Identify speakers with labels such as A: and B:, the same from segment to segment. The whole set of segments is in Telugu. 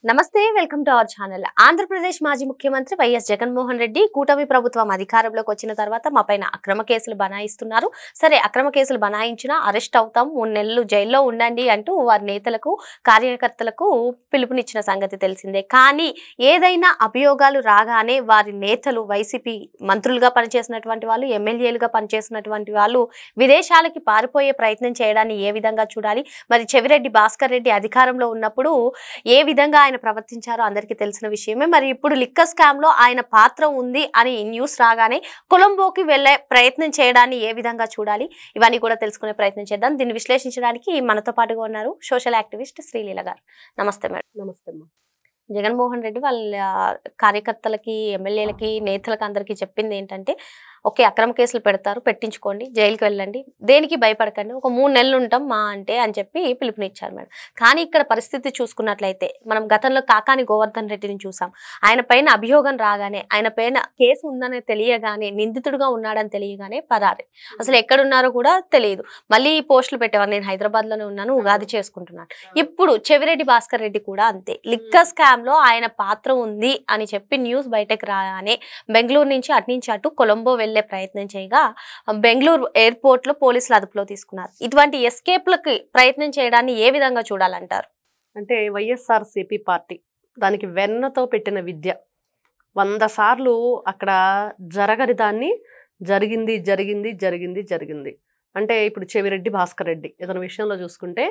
A: నమస్తే welcome to our channel. Andhra Pradesh మాజీ ముఖ్యమంత్రి వైఎస్ జగన్మోహన్ రెడ్డి కూటమి ప్రభుత్వం అధికారంలోకి వచ్చిన తర్వాత మా పైన అక్రమ కేసులు బనాయిస్తున్నారు. సరే, అక్రమ కేసులు బనాయించినా అరెస్ట్ అవుతాం, 3 నెలలు జైల్లో ఉండండి అంటూ వారి నేతలకు కార్యకర్తలకు పిలుపునిచ్చిన సంగతి తెలిసిందే. కానీ ఏదైనా అభియోగాలు రాగానే వారి నేతలు వైసీపీ మంత్రులుగా పనిచేసినటువంటి వాళ్ళు, ఎమ్మెల్యేలుగా పనిచేసినటువంటి వాళ్ళు విదేశాలకి పారిపోయే ప్రయత్నం చేయడాన్ని ఏ విధంగా చూడాలి? మరి చెవిరెడ్డి భాస్కర్ రెడ్డి అధికారంలో ఉన్నప్పుడు ఏ విధంగా ఆయన ప్రవర్తించారో అందరికీ తెలిసిన విషయమే. మరి ఇప్పుడు లిక్కర్ స్కామ్ లో ఆయన పాత్ర ఉంది అని న్యూస్ రాగానే కొలంబోకి వెళ్లే ప్రయత్నం చేయడాన్ని ఏ విధంగా చూడాలి? ఇవన్నీ కూడా తెలుసుకునే ప్రయత్నం చేద్దాం. దీన్ని విశ్లేషించడానికి మనతో పాటుగా ఉన్నారు సోషల్ యాక్టివిస్ట్ శ్రీలీల గారు. నమస్తే మేడం.
B: నమస్తే అమ్మా.
A: జగన్మోహన్ రెడ్డి వాళ్ళ కార్యకర్తలకి, ఎమ్మెల్యేలకి, నేతలకు అందరికీ చెప్పింది ఏంటంటే, ఓకే అక్రమ కేసులు పెడతారు, పెట్టించుకోండి, జైలుకి వెళ్ళండి, దేనికి భయపడకండి, ఒక 3 నెలలు ఉంటాం మా అంటే అని చెప్పి పిలుపునిచ్చారు మేడం. కానీ ఇక్కడ పరిస్థితి చూసుకున్నట్లయితే మనం గతంలో కాకాని గోవర్ధన్ రెడ్డిని చూసాం. ఆయన పైన అభియోగం రాగానే, ఆయన పైన కేసు ఉందని తెలియగానే, నిందితుడుగా ఉన్నాడని తెలియగానే పరారే. అసలు ఎక్కడున్నారో కూడా తెలియదు. మళ్ళీ పోస్టులు పెట్టేవారు, నేను హైదరాబాద్ లోనే ఉన్నాను, ఉగాది చేసుకుంటున్నాను. ఇప్పుడు చెవిరెడ్డి భాస్కర్ రెడ్డి కూడా అంతే. లిక్కర్ స్కామ్ లో ఆయన పాత్ర ఉంది అని చెప్పి న్యూస్ బయటకు రాగానే బెంగళూరు నుంచి అటు కొలంబో వెళ్లే ప్రయత్నం చేయగా బెంగళూరు ఎయిర్పోర్ట్ లో పోలీసులు అదుపులో తీసుకున్నారు. ఇటువంటి ఎస్కేప్లకి ప్రయత్నం చేయడాన్ని ఏ విధంగా చూడాలంటారు?
B: అంటే వైఎస్ఆర్సీపీ పార్టీ దానికి వెన్నతో పెట్టిన విద్య 100 సార్లు అక్కడ జరగని దాన్ని జరిగింది జరిగింది జరిగింది జరిగింది. అంటే ఇప్పుడు చెవిరెడ్డి భాస్కర్ రెడ్డి ఇతని విషయంలో చూసుకుంటే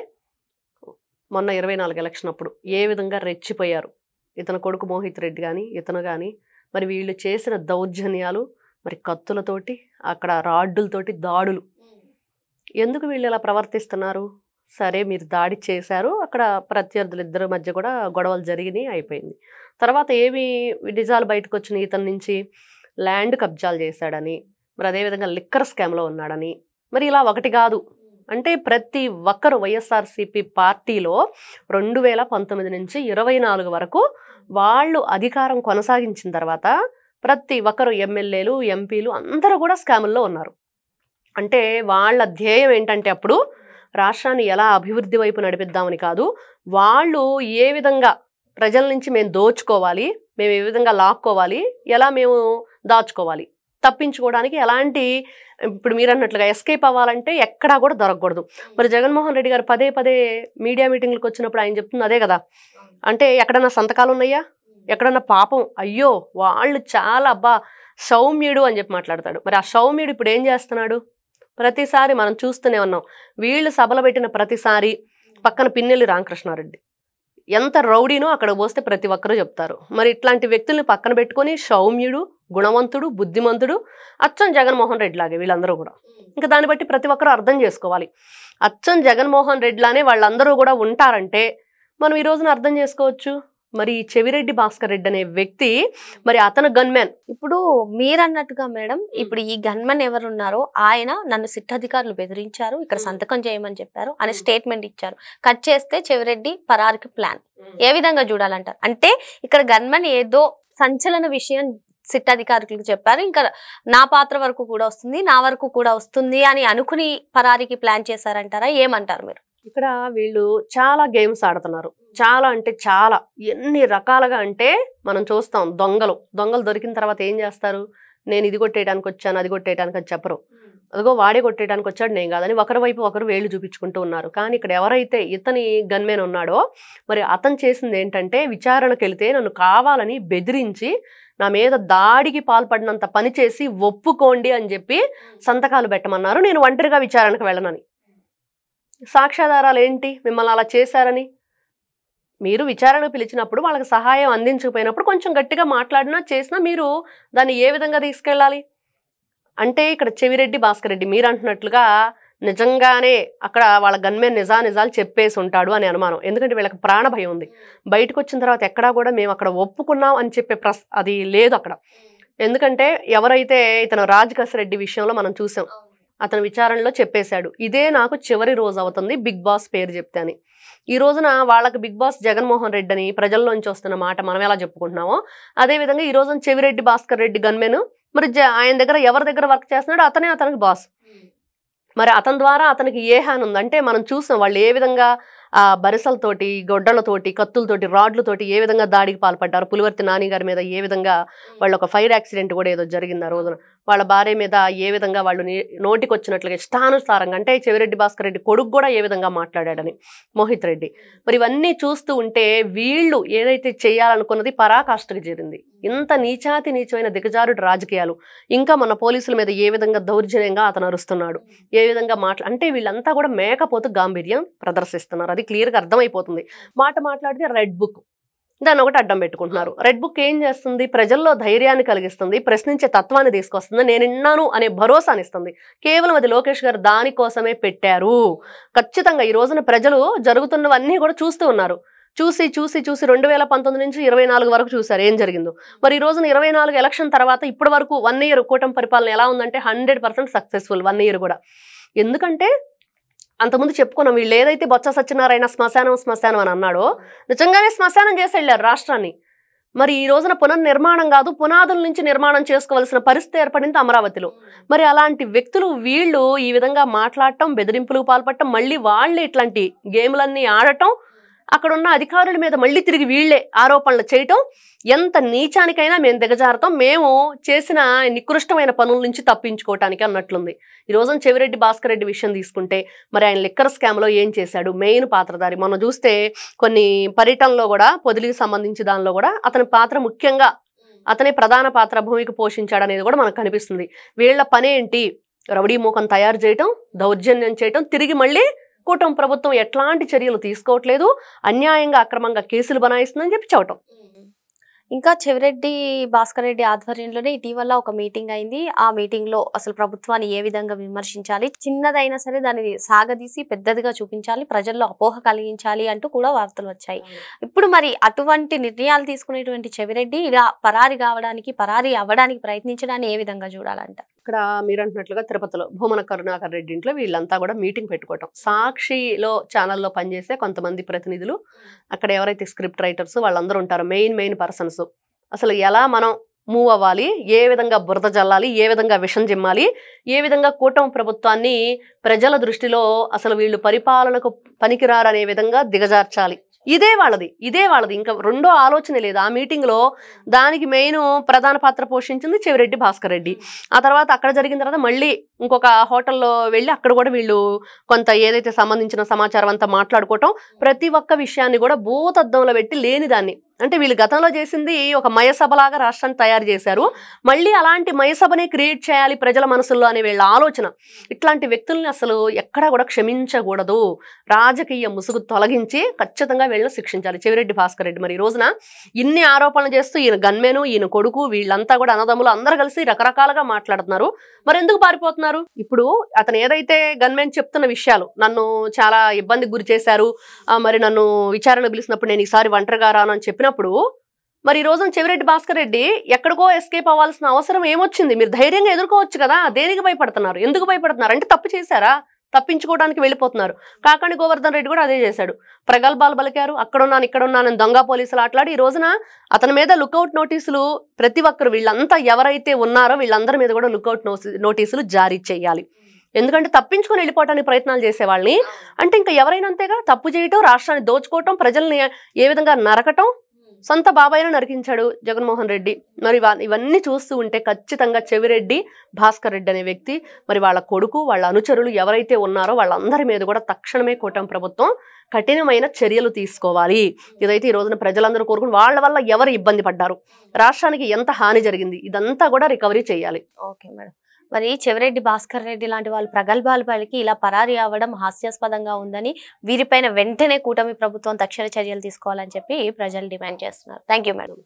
B: మొన్న 24 ఎలక్షన్ అప్పుడు ఏ విధంగా రెచ్చిపోయారు ఇతని కొడుకు మోహిత్ రెడ్డి కానీ, ఇతను కానీ. మరి వీళ్ళు చేసిన దౌర్జన్యాలు, మరి కత్తులతోటి, అక్కడ రాడ్డులతోటి దాడులు. ఎందుకు వీళ్ళు ఇలా ప్రవర్తిస్తున్నారు? సరే, మీరు దాడి చేశారు, అక్కడ ప్రత్యర్థులు ఇద్దరి మధ్య కూడా గొడవలు జరిగినాయి, అయిపోయింది. తర్వాత ఏమి నిజాలు బయటకు వచ్చినాయి? ఇతని నుంచి ల్యాండ్ కబ్జాలు చేశాడని, మరి అదేవిధంగా లిక్కర్ స్కామ్లో ఉన్నాడని. మరి ఇలా ఒకటి కాదు, అంటే ప్రతి ఒక్కరు వైఎస్ఆర్సీపీ పార్టీలో 2019 నుంచి 24 వరకు వాళ్ళు అధికారం కొనసాగించిన తర్వాత ప్రతి ఒక్కరు ఎమ్మెల్యేలు, ఎంపీలు అందరూ కూడా స్కాముల్లో ఉన్నారు. అంటే వాళ్ళ ధ్యేయం ఏంటంటే అప్పుడు రాష్ట్రాన్ని ఎలా అభివృద్ధి వైపు నడిపిద్దామని కాదు, వాళ్ళు ఏ విధంగా ప్రజల నుంచి మేము దోచుకోవాలి, మేము ఏ విధంగా లాక్కోవాలి, ఎలా మేము దాచుకోవాలి, తప్పించుకోవడానికి ఎలాంటి, ఇప్పుడు మీరు అన్నట్లుగా ఎస్కేప్ అవ్వాలంటే ఎక్కడా కూడా దొరకకూడదు. మరి జగన్మోహన్ రెడ్డి గారు పదే పదే మీడియా మీటింగ్లకు వచ్చినప్పుడు ఆయన చెప్తుంది అదే కదా. అంటే ఎక్కడన్నా సంతకాలు ఉన్నాయా, ఎక్కడన్నా పాపం, అయ్యో వాళ్ళు చాలా అబ్బా సౌమ్యుడు అని చెప్పి మాట్లాడతాడు. మరి ఆ సౌమ్యుడు ఇప్పుడు ఏం చేస్తున్నాడు? ప్రతిసారి మనం చూస్తూనే ఉన్నాం, వీళ్ళు సభలు పెట్టిన ప్రతిసారి పక్కన పిన్నెల్లి రామకృష్ణారెడ్డి ఎంత రౌడీనో అక్కడ పోస్తే ప్రతి ఒక్కరూ చెప్తారు. మరి ఇట్లాంటి వ్యక్తుల్ని పక్కన పెట్టుకొని సౌమ్యుడు, గుణవంతుడు, బుద్ధిమంతుడు, అచ్చం జగన్మోహన్ రెడ్డి లాగే వీళ్ళందరూ కూడా. ఇంకా దాన్ని బట్టి ప్రతి ఒక్కరూ అర్థం చేసుకోవాలి, అచ్చం జగన్మోహన్ రెడ్డిలానే వాళ్ళందరూ కూడా ఉంటారంటే మనం ఈ రోజున అర్థం చేసుకోవచ్చు. మరి చెవిరెడ్డి భాస్కర్ రెడ్డి అనే వ్యక్తి, మరి అతను గన్మ్యాన్.
A: ఇప్పుడు మీరన్నట్టుగా మేడం, ఇప్పుడు ఈ గన్మన్ ఎవరున్నారో ఆయన నన్ను సిట్ అధికారులు బెదిరించారు, ఇక్కడ సంతకం చేయమని చెప్పారు అని స్టేట్మెంట్ ఇచ్చారు. కట్ చేస్తే చెవిరెడ్డి పరారికి ప్లాన్. ఏ విధంగా చూడాలంటారు? అంటే ఇక్కడ గన్మన్ ఏదో సంచలన విషయం సిట్ అధికారులకు చెప్పారు, ఇంకా నా పాత్ర వరకు కూడా వస్తుంది, నా వరకు కూడా వస్తుంది అని అనుకుని పరారికి ప్లాన్ చేశారంటారా? ఏమంటారు మీరు?
B: ఇక్కడ వీళ్ళు చాలా గేమ్స్ ఆడుతున్నారు, చాలా అంటే చాలా, ఎన్ని రకాలుగా అంటే మనం చూస్తాం. దొంగలు దొరికిన తర్వాత ఏం చేస్తారు? నేను ఇది కొట్టేయడానికి వచ్చాను, అది కొట్టేయడానికి అది చెప్పరు. అదిగో వాడే కొట్టేయడానికి వచ్చాడు, నేను కాదని ఒకరి వైపు ఒకరు వేళ్ళు చూపించుకుంటూ ఉన్నారు. కానీ ఇక్కడ ఎవరైతే ఇతని గన్మెన్ ఉన్నాడో, మరి అతను చేసింది ఏంటంటే, విచారణకు వెళితే నన్ను కావాలని బెదిరించి నా మీద దాడికి పాల్పడినంత పని చేసి ఒప్పుకోండి అని చెప్పి సంతకాలు పెట్టమన్నారు, నేను ఒంటరిగా విచారణకు వెళ్ళనని. సాక్ష్యాధారాలు ఏంటి? మిమ్మల్ని అలా చేశారని. మీరు విచారణ పిలిచినప్పుడు వాళ్ళకి సహాయం అందించకపోయినప్పుడు కొంచెం గట్టిగా మాట్లాడినా చేసినా మీరు దాన్ని ఏ విధంగా తీసుకెళ్ళాలి? అంటే ఇక్కడ చెవిరెడ్డి భాస్కర్ రెడ్డి మీరు అంటున్నట్లుగా నిజంగానే అక్కడ వాళ్ళ గన్మెన్ నిజాలు చెప్పేసి ఉంటాడు అని అనుమానం. ఎందుకంటే వీళ్ళకి ప్రాణ భయం ఉంది. బయటకు వచ్చిన తర్వాత ఎక్కడా కూడా మేము అక్కడ ఒప్పుకున్నాం అని చెప్పే అది లేదు అక్కడ. ఎందుకంటే ఎవరైతే ఇతను రాజ్ రెడ్డి విషయంలో మనం చూసాం, అతను విచారణలో చెప్పేశాడు, ఇదే నాకు చివరి రోజు అవుతుంది బిగ్ బాస్ పేరు చెప్తే అని. ఈ రోజున వాళ్ళకి బిగ్ బాస్ జగన్మోహన్ రెడ్డి అని ప్రజల్లోంచి వస్తున్న మాట మనం ఎలా చెప్పుకుంటున్నామో, అదేవిధంగా ఈ రోజున చెవిరెడ్డి భాస్కర్ రెడ్డి గన్మెన్ మరి ఆయన దగ్గర ఎవరి దగ్గర వర్క్ చేస్తున్నాడో అతనే అతనికి బాస్. మరి అతని ద్వారా అతనికి ఏ హాని ఉందంటే మనం చూసాం వాళ్ళు ఏ విధంగా ఆ బరిసలతోటి, గొడ్డలతోటి, కత్తులతోటి, రాడ్లతోటి ఏ విధంగా దాడికి పాల్పడ్డారు, పులివర్తి నాని గారి మీద ఏ విధంగా వాళ్ళ ఒక ఫైర్ యాక్సిడెంట్ కూడా ఏదో జరిగింది ఆ రోజున, వాళ్ళ భార్య మీద ఏ విధంగా వాళ్ళు నోటికి వచ్చినట్లుగా ఇష్టానుసారంగా, అంటే చెవిరెడ్డి భాస్కర్ రెడ్డి కొడుకు కూడా ఏ విధంగా మాట్లాడాడని మోహిత్ రెడ్డి. మరి ఇవన్నీ చూస్తూ ఉంటే వీళ్ళు ఏదైతే చేయాలనుకున్నది పరాకాష్ఠకు చేరింది. ఇంత నీచాతి నీచమైన దిగజారుడు రాజకీయాలు, ఇంకా మన పోలీసుల మీద ఏ విధంగా దౌర్జన్యంగా అతను అరుస్తున్నాడు, ఏ విధంగా అంటే వీళ్ళంతా కూడా మేకపోతు గాంభీర్యం ప్రదర్శిస్తున్నారు. అది క్లియర్గా అర్థమైపోతుంది. మాట్లాడితే రెడ్ బుక్ దాన్ని ఒకటి అడ్డం పెట్టుకుంటున్నారు. రెడ్ బుక్ ఏం చేస్తుంది, ప్రజల్లో ధైర్యాన్ని కలిగిస్తుంది, ప్రశ్నించే తత్వాన్ని తీసుకొస్తుంది, నేను విన్నాను అనే భరోసాని ఇస్తుంది. కేవలం అది లోకేష్ గారు దానికోసమే పెట్టారు. ఖచ్చితంగా ఈ రోజున ప్రజలు జరుగుతున్నవన్నీ కూడా చూస్తూ ఉన్నారు. చూసి 2019 నుంచి 24 వరకు చూశారు ఏం జరిగిందో. మరి ఈ రోజున 24 ఎలక్షన్ తర్వాత ఇప్పటి వరకు 1 ఇయర్ కూటమి పరిపాలన ఎలా ఉందంటే 100% సక్సెస్ఫుల్ 1 ఇయర్ కూడా. ఎందుకంటే అంతకుముందు చెప్పుకున్నాం, వీళ్ళు ఏదైతే బొత్స సత్యనారాయణ శ్మశానం అని అన్నాడో నిజంగానే శ్మశానం చేసి వెళ్ళారు రాష్ట్రాన్ని. మరి ఈ రోజున పునర్నిర్మాణం కాదు, పునాదుల నుంచి నిర్మాణం చేసుకోవాల్సిన పరిస్థితి ఏర్పడింది అమరావతిలో. మరి అలాంటి వ్యక్తులు వీళ్ళు ఈ విధంగా మాట్లాడటం, బెదిరింపులకు పాల్పడటం, మళ్ళీ వాళ్ళే ఇట్లాంటి గేమ్లన్నీ ఆడటం, అక్కడున్న అధికారుల మీద మళ్ళీ తిరిగి వీళ్లే ఆరోపణలు చేయటం, ఎంత నీచానికైనా మేము దిగజారుతాం, మేము చేసిన నికృష్టమైన పనుల నుంచి తప్పించుకోవటానికి అన్నట్లుంది. ఈ రోజున చెవిరెడ్డి భాస్కర్ రెడ్డి విషయం తీసుకుంటే మరి ఆయన లిక్కర్ స్కామ్లో ఏం చేశాడు, మెయిన్ పాత్రధారి. మనం చూస్తే కొన్ని పర్యటనలో కూడా పొదిలికి సంబంధించి దానిలో కూడా అతని పాత్ర ముఖ్యంగా, అతనే ప్రధాన పాత్ర భూమికి పోషించాడు అనేది కూడా మనకు కనిపిస్తుంది. వీళ్ల పనేంటి, రౌడీ మూకం తయారు చేయటం, దౌర్జన్యం చేయటం, తిరిగి మళ్ళీ కూటమి ప్రభుత్వం ఎట్లాంటి చర్యలు తీసుకోవట్లేదు, అన్యాయంగా అక్రమంగా కేసులు బనాయిస్తుందని చెప్పి చెప్పటం.
A: ఇంకా చెవిరెడ్డి భాస్కర్ రెడ్డి ఆధ్వర్యంలోనే ఇటీవల ఒక మీటింగ్ అయింది. ఆ మీటింగ్ లో అసలు ప్రభుత్వాన్ని ఏ విధంగా విమర్శించాలి, చిన్నదైనా సరే దాన్ని సాగదీసి పెద్దదిగా చూపించాలి, ప్రజల్లో అపోహ కలిగించాలి అంటూ కూడా వార్తలు వచ్చాయి. ఇప్పుడు మరి అటువంటి నిర్ణయాలు తీసుకునేటువంటి చెవిరెడ్డి ఇలా పరారి అవ్వడానికి ప్రయత్నించడాన్ని ఏ విధంగా చూడాలంట?
B: ఇక్కడ మీరు అంటున్నట్లుగా తిరుపతిలో భూమన కరుణాకర్ రెడ్డి ఇంట్లో వీళ్ళంతా కూడా మీటింగ్ పెట్టుకోవటం, సాక్షిలో ఛానల్లో పనిచేసే కొంతమంది ప్రతినిధులు, అక్కడ ఎవరైతే స్క్రిప్ట్ రైటర్స్ వాళ్ళందరూ ఉంటారో మెయిన్ పర్సన్స్, అసలు ఎలా మనం మూవ్ అవ్వాలి, ఏ విధంగా బురద జల్లాలి, ఏ విధంగా విషం జిమ్మాలి, ఏ విధంగా కూటమి ప్రభుత్వాన్ని ప్రజల దృష్టిలో అసలు వీళ్ళు పరిపాలనకు పనికిరారనే విధంగా దిగజార్చాలి, ఇదే వాళ్ళది ఇంకా రెండో ఆలోచన లేదు. ఆ మీటింగ్ లో దానికి మెయిన్ ప్రధాన పాత్ర పోషించింది చెవిరెడ్డి భాస్కర్ రెడ్డి. ఆ తర్వాత అక్కడ జరిగిన తర్వాత మళ్ళీ ఇంకొక హోటల్లో వెళ్ళి అక్కడ కూడా వీళ్ళు కొంత ఏదైతే సంబంధించిన సమాచారం అంతా మాట్లాడుకోవటం, ప్రతి ఒక్క విషయాన్ని కూడా భూతద్దంలో పెట్టి లేని దాన్ని, అంటే వీళ్ళు గతంలో చేసింది ఒక మయసభలాగా రాష్ట్రాన్ని తయారు చేశారు, మళ్ళీ అలాంటి మయసభనే క్రియేట్ చేయాలి ప్రజల మనసుల్లో అనే వీళ్ళ ఆలోచన. ఇట్లాంటి వ్యక్తుల్ని అసలు ఎక్కడా కూడా క్షమించకూడదు, రాజకీయ ముసుగు తొలగించి ఖచ్చితంగా వీళ్ళని శిక్షించాలి. చెవిరెడ్డి భాస్కర్ రెడ్డి మరి ఈ రోజున ఇన్ని ఆరోపణలు చేస్తూ ఈయన గన్మెను, ఈయన కొడుకు, వీళ్ళంతా కూడా అన్నదమ్ములు అందరూ కలిసి రకరకాలుగా మాట్లాడుతున్నారు. మరి ఎందుకు పారిపోతున్నారు? ఇప్పుడు అతను ఏదైతే గన్మెన్ చెప్తున్న విషయాలు, నన్ను చాలా ఇబ్బందికి గురి చేశారు, మరి నన్ను విచారణ పిలిచినప్పుడు నేను ఈసారి ఒంటరిగా రాను అని చెప్పినప్పుడు, మరి ఈ రోజున చెవిరెడ్డి భాస్కర్ రెడ్డి ఎక్కడికో ఎస్కేప్ అవ్వాల్సిన అవసరం ఏమొచ్చింది? మీరు ధైర్యంగా ఎదుర్కోవచ్చు కదా, దేనికి భయపడుతున్నారు? ఎందుకు భయపడుతున్నారు? అంటే తప్పు చేశారా, తప్పించుకోవడానికి వెళ్ళిపోతున్నారు. కాకాణి గోవర్ధన్ రెడ్డి కూడా అదే చేశాడు, ప్రగల్భాలు పలికారు, అక్కడున్నాను ఇక్కడున్నాను దొంగ పోలీసులు ఆట్లాడి ఈ రోజున అతని మీద లుకౌట్ నోటీసులు ప్రతి ఒక్కరు వీళ్ళంతా ఎవరైతే ఉన్నారో వీళ్ళందరి మీద కూడా లుకౌట్ నోటీసులు జారీ చేయాలి. ఎందుకంటే తప్పించుకొని వెళ్ళిపోవడానికి ప్రయత్నాలు చేసేవాళ్ళని, అంటే ఇంకా ఎవరైనా అంతేగా, తప్పు చేయటం, రాష్ట్రాన్ని దోచుకోవటం, ప్రజల్ని ఏ విధంగా నరకటం, సొంత బాబాయిను నరికించాడు జగన్మోహన్ రెడ్డి. మరి ఇవన్నీ చూస్తూ ఉంటే ఖచ్చితంగా చెవిరెడ్డి భాస్కర్ రెడ్డి అనే వ్యక్తి, మరి వాళ్ళ కొడుకు, వాళ్ళ అనుచరులు ఎవరైతే ఉన్నారో వాళ్ళందరి మీద కూడా తక్షణమే కూటమి ప్రభుత్వం కఠినమైన చర్యలు తీసుకోవాలి. ఇదైతే ఈ రోజున ప్రజలందరూ కోరుకుని వాళ్ళ వల్ల ఎవరు ఇబ్బంది పడ్డారు, రాష్ట్రానికి ఎంత హాని జరిగింది, ఇదంతా కూడా రికవరీ చేయాలి.
A: Okay madam. మరి చెవిరెడ్డి భాస్కర్ రెడ్డి లాంటి వాళ్ళు ప్రగల్భాలు పలికి ఇలా పరారీ అవ్వడం హాస్యాస్పదంగా ఉందని, వీరిపైన వెంటనే కూటమి ప్రభుత్వం తక్షణ చర్యలు తీసుకోవాలని చెప్పి ప్రజలు డిమాండ్ చేస్తున్నారు. Thank you madam.